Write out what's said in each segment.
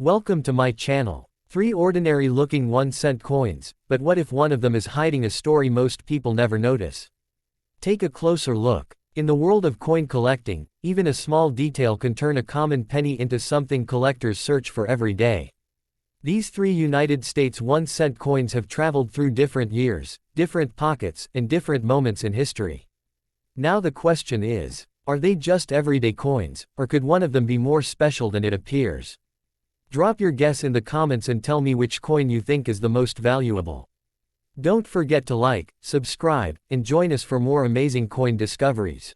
Welcome to my channel. 3 ordinary looking 1-cent coins, but what if one of them is hiding a story most people never notice? Take a closer look. In the world of coin collecting, even a small detail can turn a common penny into something collectors search for every day. These 3 United States 1-cent coins have traveled through different years, different pockets, and different moments in history. Now the question is, are they just everyday coins, or could one of them be more special than it appears? Drop your guess in the comments and tell me which coin you think is the most valuable. Don't forget to like, subscribe, and join us for more amazing coin discoveries.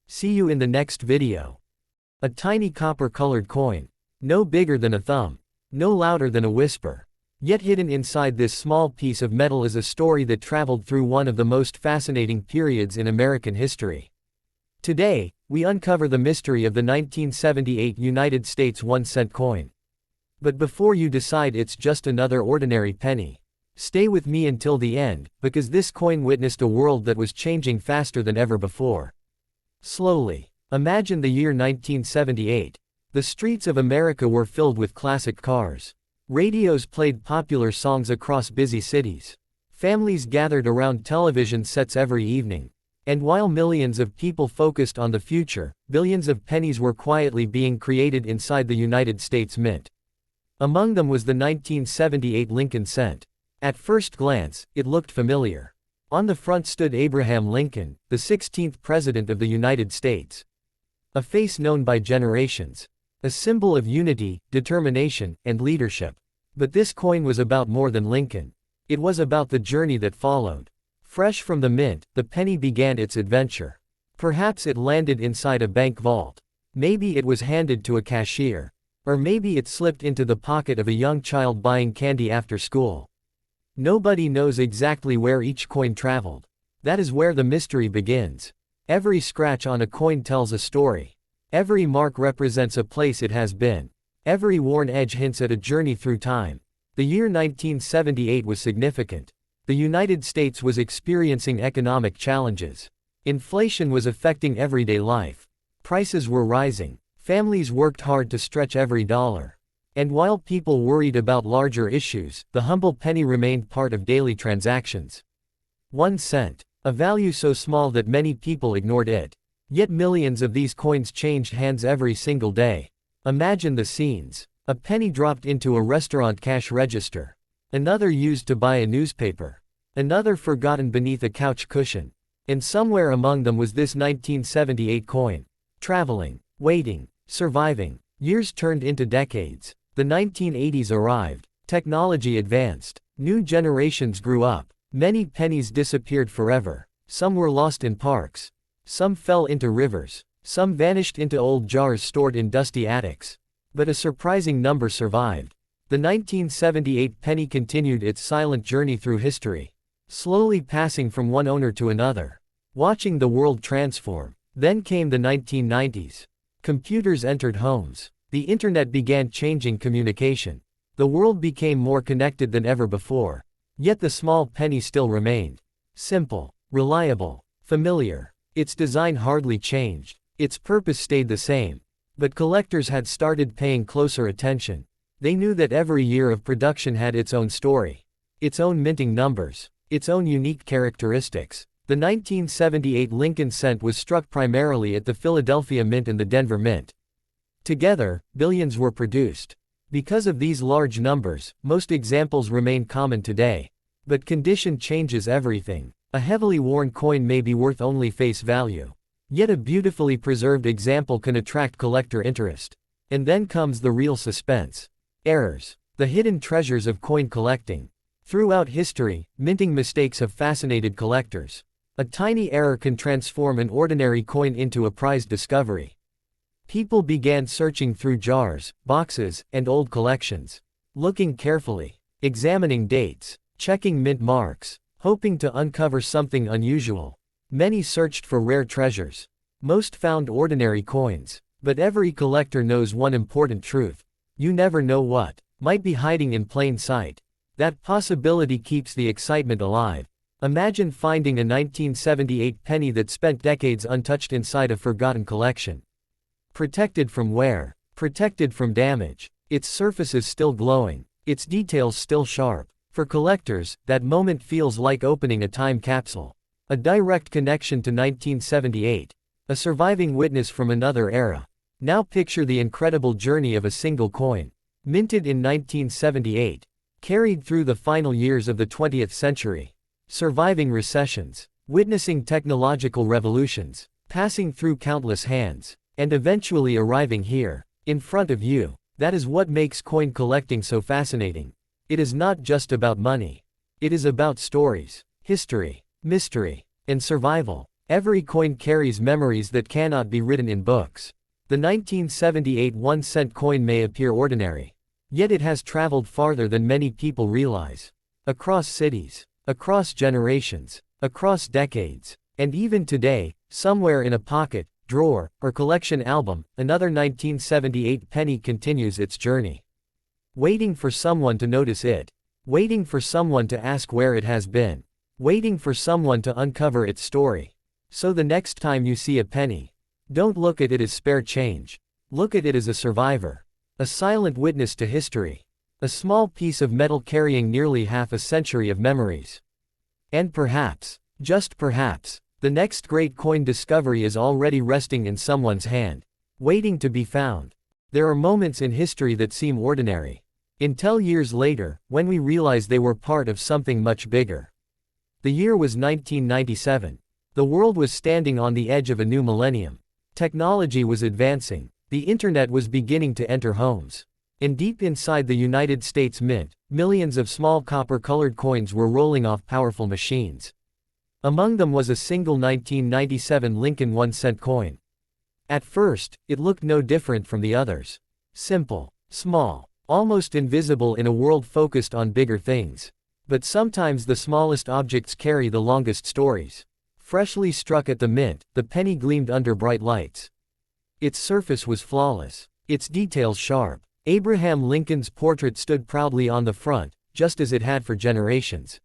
See you in the next video. A tiny copper-colored coin. No bigger than a thumb. No louder than a whisper. Yet hidden inside this small piece of metal is a story that traveled through one of the most fascinating periods in American history. Today, we uncover the mystery of the 1978 United States 1-cent coin. But before you decide it's just another ordinary penny, stay with me until the end, because this coin witnessed a world that was changing faster than ever before. Slowly. Imagine the year 1978. The streets of America were filled with classic cars. Radios played popular songs across busy cities. Families gathered around television sets every evening. And while millions of people focused on the future, billions of pennies were quietly being created inside the United States Mint. Among them was the 1978 Lincoln cent. At first glance, it looked familiar. On the front stood Abraham Lincoln, the 16th President of the United States. A face known by generations. A symbol of unity, determination, and leadership. But this coin was about more than Lincoln. It was about the journey that followed. Fresh from the mint, the penny began its adventure. Perhaps it landed inside a bank vault. Maybe it was handed to a cashier. Or maybe it slipped into the pocket of a young child buying candy after school. Nobody knows exactly where each coin traveled. That is where the mystery begins. Every scratch on a coin tells a story. Every mark represents a place it has been. Every worn edge hints at a journey through time. The year 1978 was significant. The United States was experiencing economic challenges. Inflation was affecting everyday life. Prices were rising. Families worked hard to stretch every dollar. And while people worried about larger issues, the humble penny remained part of daily transactions. 1 cent. A value so small that many people ignored it. Yet millions of these coins changed hands every single day. Imagine the scenes. A penny dropped into a restaurant cash register. Another used to buy a newspaper. Another forgotten beneath a couch cushion. And somewhere among them was this 1978 coin. Traveling. Waiting. Surviving. Years turned into decades. The 1980s arrived. Technology advanced. New generations grew up. Many pennies disappeared forever. Some were lost in parks. Some fell into rivers. Some vanished into old jars stored in dusty attics. But a surprising number survived. The 1978 penny continued its silent journey through history. Slowly passing from one owner to another. Watching the world transform. Then came the 1990s. Computers entered homes. The internet began changing communication. The world became more connected than ever before. Yet the small penny still remained. Simple, reliable, familiar. Its design hardly changed. Its purpose stayed the same. But collectors had started paying closer attention. They knew that every year of production had its own story. Its own minting numbers. Its own unique characteristics. The 1978 Lincoln cent was struck primarily at the Philadelphia Mint and the Denver Mint. Together, billions were produced. Because of these large numbers, most examples remain common today. But condition changes everything. A heavily worn coin may be worth only face value. Yet a beautifully preserved example can attract collector interest. And then comes the real suspense. Errors. The hidden treasures of coin collecting. Throughout history, minting mistakes have fascinated collectors. A tiny error can transform an ordinary coin into a prized discovery. People began searching through jars, boxes, and old collections. Looking carefully. Examining dates. Checking mint marks. Hoping to uncover something unusual. Many searched for rare treasures. Most found ordinary coins. But every collector knows one important truth. You never know what might be hiding in plain sight. That possibility keeps the excitement alive. Imagine finding a 1978 penny that spent decades untouched inside a forgotten collection. Protected from wear. Protected from damage. Its surface is still glowing, its details still sharp. For collectors, that moment feels like opening a time capsule. A direct connection to 1978. A surviving witness from another era. Now picture the incredible journey of a single coin. Minted in 1978. Carried through the final years of the 20th century. Surviving recessions. Witnessing technological revolutions. Passing through countless hands. And eventually arriving here, in front of you. That is what makes coin collecting so fascinating. It is not just about money. It is about stories, history, mystery, and survival. Every coin carries memories that cannot be written in books. The 1978 1-cent coin may appear ordinary. Yet it has traveled farther than many people realize. Across cities, across generations, across decades, and even today, somewhere in a pocket, drawer, or collection album, another 1978 penny continues its journey. Waiting for someone to notice it. Waiting for someone to ask where it has been. Waiting for someone to uncover its story. So the next time you see a penny, don't look at it as spare change. Look at it as a survivor. A silent witness to history. A small piece of metal carrying nearly half a century of memories. And perhaps, just perhaps, the next great coin discovery is already resting in someone's hand, waiting to be found. There are moments in history that seem ordinary, until years later, when we realize they were part of something much bigger. The year was 1997. The world was standing on the edge of a new millennium. Technology was advancing, the internet was beginning to enter homes. And deep inside the United States Mint, millions of small copper-colored coins were rolling off powerful machines. Among them was a single 1997 Lincoln 1-cent coin. At first, it looked no different from the others. Simple, small, almost invisible in a world focused on bigger things. But sometimes the smallest objects carry the longest stories. Freshly struck at the mint, the penny gleamed under bright lights. Its surface was flawless, its details sharp. Abraham Lincoln's portrait stood proudly on the front, just as it had for generations.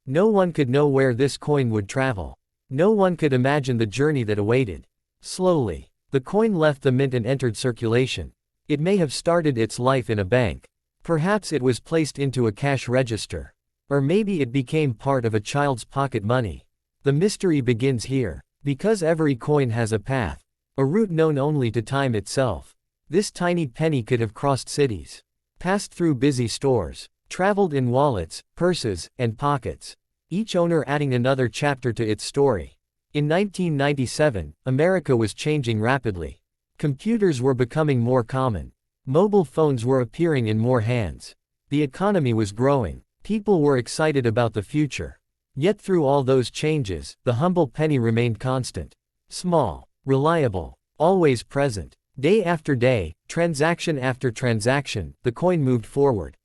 No one could know where this coin would travel. No one could imagine the journey that awaited. Slowly, the coin left the mint and entered circulation. It may have started its life in a bank. Perhaps it was placed into a cash register. Or maybe it became part of a child's pocket money. The mystery begins here. Because every coin has a path. A route known only to time itself. This tiny penny could have crossed cities. Passed through busy stores. Traveled in wallets, purses, and pockets. Each owner adding another chapter to its story. In 1997, America was changing rapidly. Computers were becoming more common. Mobile phones were appearing in more hands. The economy was growing. People were excited about the future. Yet through all those changes, the humble penny remained constant. Small, reliable, always present. Day after day, transaction after transaction, the coin moved forward.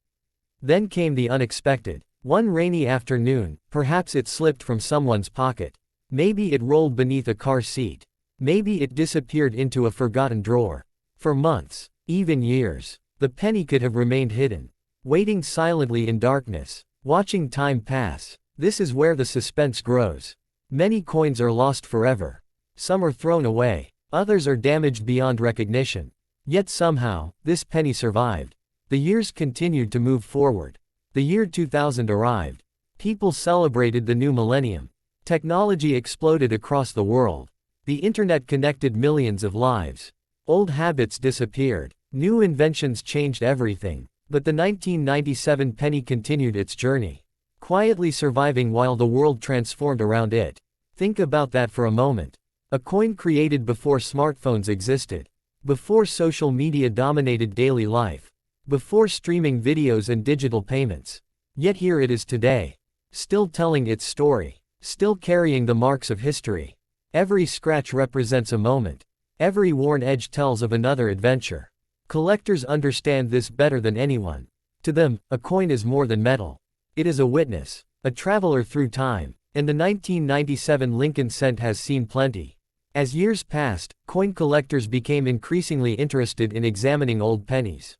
Then came the unexpected. One rainy afternoon, perhaps it slipped from someone's pocket. Maybe it rolled beneath a car seat. Maybe it disappeared into a forgotten drawer. For months, even years, the penny could have remained hidden, waiting silently in darkness, watching time pass. This is where the suspense grows. Many coins are lost forever. Some are thrown away. Others are damaged beyond recognition. Yet somehow, this penny survived. The years continued to move forward. The year 2000 arrived. People celebrated the new millennium. Technology exploded across the world. The internet connected millions of lives. Old habits disappeared. New inventions changed everything. But the 1997 penny continued its journey, quietly surviving while the world transformed around it. Think about that for a moment. A coin created before smartphones existed. Before social media dominated daily life. Before streaming videos and digital payments. Yet here it is today. Still telling its story. Still carrying the marks of history. Every scratch represents a moment. Every worn edge tells of another adventure. Collectors understand this better than anyone. To them, a coin is more than metal. It is a witness, a traveler through time, and the 1997 Lincoln cent has seen plenty. As years passed, coin collectors became increasingly interested in examining old pennies.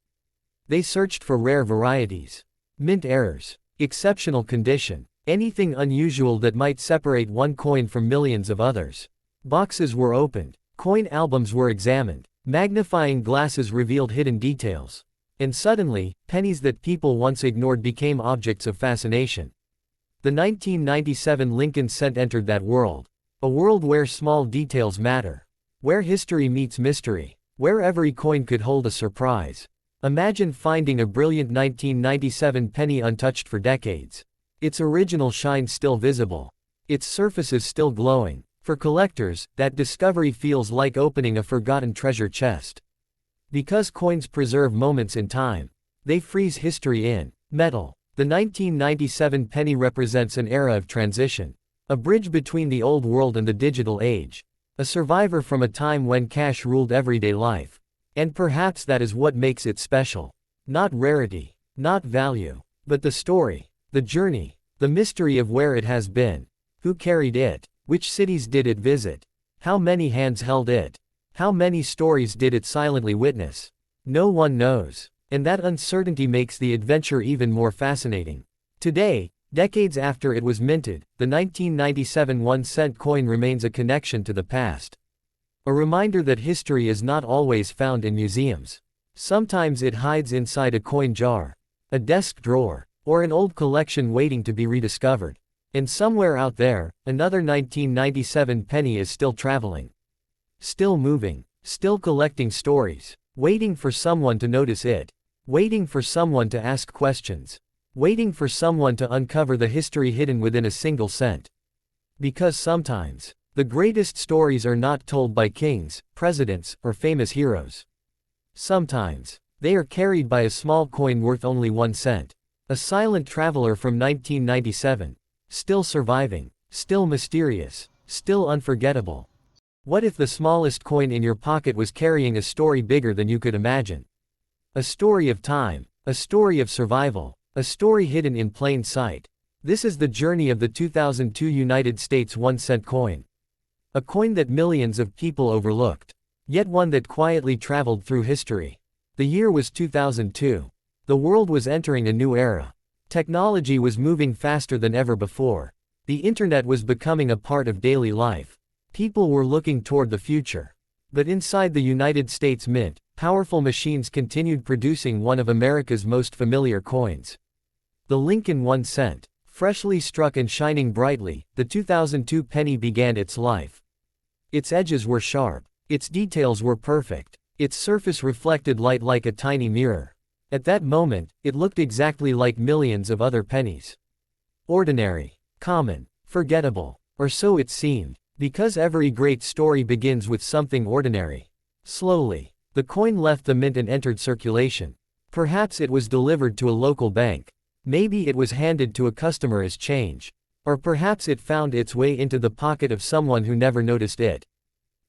They searched for rare varieties, mint errors, exceptional condition, anything unusual that might separate one coin from millions of others. Boxes were opened, coin albums were examined, magnifying glasses revealed hidden details. And suddenly, pennies that people once ignored became objects of fascination. The 1997 Lincoln cent entered that world. A world where small details matter. Where history meets mystery. Where every coin could hold a surprise. Imagine finding a brilliant 1997 penny untouched for decades. Its original shine still visible. Its surface is still glowing. For collectors, that discovery feels like opening a forgotten treasure chest. Because coins preserve moments in time. They freeze history in metal. The 1997 penny represents an era of transition. A bridge between the old world and the digital age. A survivor from a time when cash ruled everyday life. And perhaps that is what makes it special. Not rarity, not value, but the story, the journey, the mystery of where it has been. Who carried it? Which cities did it visit? How many hands held it? How many stories did it silently witness? No one knows. And that uncertainty makes the adventure even more fascinating. Today, decades after it was minted, the 1997 1-cent coin remains a connection to the past. A reminder that history is not always found in museums. Sometimes it hides inside a coin jar, a desk drawer, or an old collection waiting to be rediscovered. And somewhere out there, another 1997 penny is still traveling. Still moving, still collecting stories, waiting for someone to notice it, waiting for someone to ask questions, waiting for someone to uncover the history hidden within a single cent. Because sometimes, the greatest stories are not told by kings, presidents, or famous heroes. Sometimes, they are carried by a small coin worth only 1 cent. A silent traveler from 1997. Still surviving, still mysterious, still unforgettable. What if the smallest coin in your pocket was carrying a story bigger than you could imagine? A story of time, a story of survival, a story hidden in plain sight. This is the journey of the 2002 United States 1-cent coin. A coin that millions of people overlooked. Yet one that quietly traveled through history. The year was 2002. The world was entering a new era. Technology was moving faster than ever before. The internet was becoming a part of daily life. People were looking toward the future. But inside the United States Mint, powerful machines continued producing one of America's most familiar coins. The Lincoln 1 cent. Freshly struck and shining brightly, the 2002 penny began its life. Its edges were sharp. Its details were perfect. Its surface reflected light like a tiny mirror. At that moment, it looked exactly like millions of other pennies. Ordinary, common, forgettable, or so it seemed, because every great story begins with something ordinary. Slowly, the coin left the mint and entered circulation. Perhaps it was delivered to a local bank. Maybe it was handed to a customer as change. Or perhaps it found its way into the pocket of someone who never noticed it.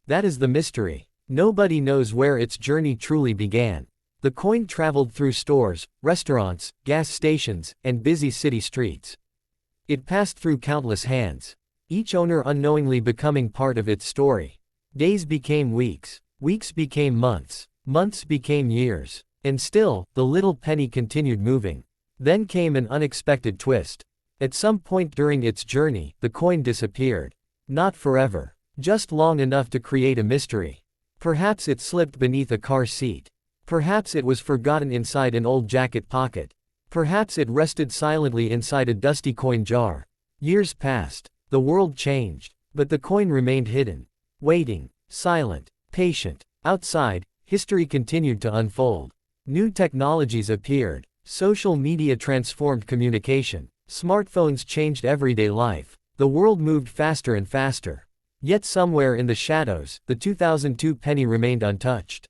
That is the mystery. Nobody knows where its journey truly began. The coin traveled through stores, restaurants, gas stations, and busy city streets. It passed through countless hands, each owner unknowingly becoming part of its story. Days became weeks, weeks became months, months became years, and still, the little penny continued moving. Then came an unexpected twist. At some point during its journey, the coin disappeared. Not forever. Just long enough to create a mystery. Perhaps it slipped beneath a car seat. Perhaps it was forgotten inside an old jacket pocket. Perhaps it rested silently inside a dusty coin jar. Years passed. The world changed. But the coin remained hidden. Waiting. Silent. Patient. Outside, history continued to unfold. New technologies appeared. Social media transformed communication. Smartphones changed everyday life. The world moved faster and faster. Yet somewhere in the shadows, the 2002 penny remained untouched.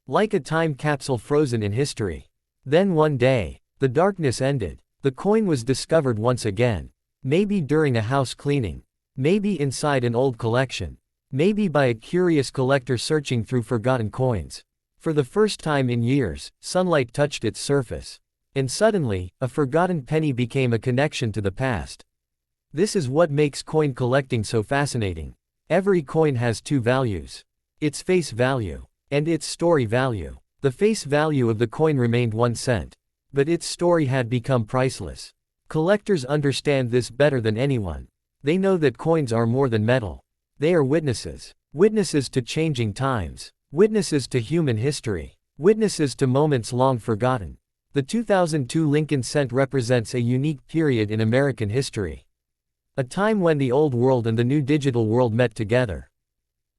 Like a time capsule frozen in history. Then one day, the darkness ended. The coin was discovered once again. Maybe during a house cleaning. Maybe inside an old collection. Maybe by a curious collector searching through forgotten coins. For the first time in years, sunlight touched its surface. And suddenly, a forgotten penny became a connection to the past. This is what makes coin collecting so fascinating. Every coin has two values. Its face value. And its story value. The face value of the coin remained 1 cent. But its story had become priceless. Collectors understand this better than anyone. They know that coins are more than metal. They are witnesses. Witnesses to changing times. Witnesses to human history. Witnesses to moments long forgotten. The 2002 Lincoln cent represents a unique period in American history. A time when the old world and the new digital world met together.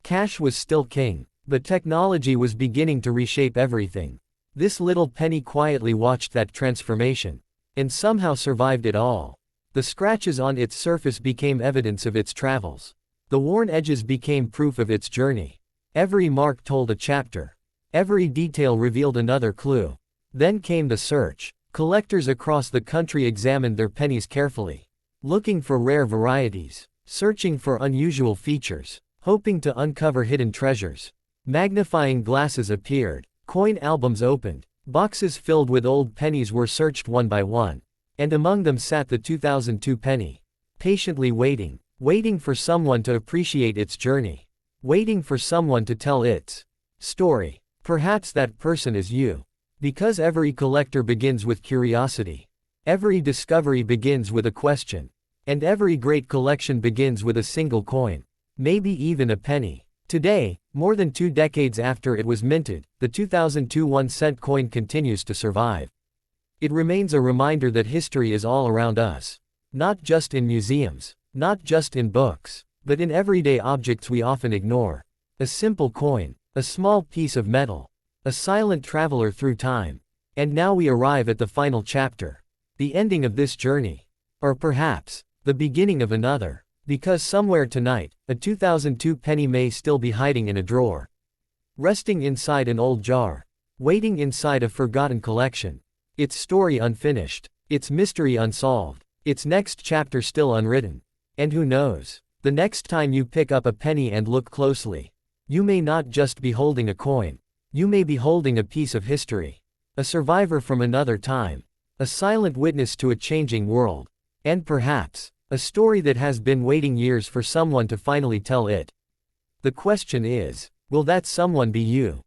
Cash was still king, but technology was beginning to reshape everything. This little penny quietly watched that transformation, and somehow survived it all. The scratches on its surface became evidence of its travels. The worn edges became proof of its journey. Every mark told a chapter. Every detail revealed another clue. Then came the search. Collectors across the country examined their pennies carefully, looking for rare varieties, searching for unusual features, hoping to uncover hidden treasures. Magnifying glasses appeared, coin albums opened, boxes filled with old pennies were searched one by one, and among them sat the 2002 penny, patiently waiting for someone to appreciate its journey, waiting for someone to tell its story. Perhaps that person is you. Because every collector begins with curiosity. Every discovery begins with a question. And every great collection begins with a single coin. Maybe even a penny. Today, more than 2 decades after it was minted, the 2002 1-cent coin continues to survive. It remains a reminder that history is all around us. Not just in museums, not just in books, but in everyday objects we often ignore. A simple coin, a small piece of metal, a silent traveler through time. And now we arrive at the final chapter. The ending of this journey. Or perhaps, the beginning of another. Because somewhere tonight, a 2002 penny may still be hiding in a drawer. Resting inside an old jar. Waiting inside a forgotten collection. Its story unfinished. Its mystery unsolved. Its next chapter still unwritten. And who knows? The next time you pick up a penny and look closely, you may not just be holding a coin. You may be holding a piece of history. A survivor from another time. A silent witness to a changing world. And perhaps, a story that has been waiting years for someone to finally tell it. The question is, will that someone be you?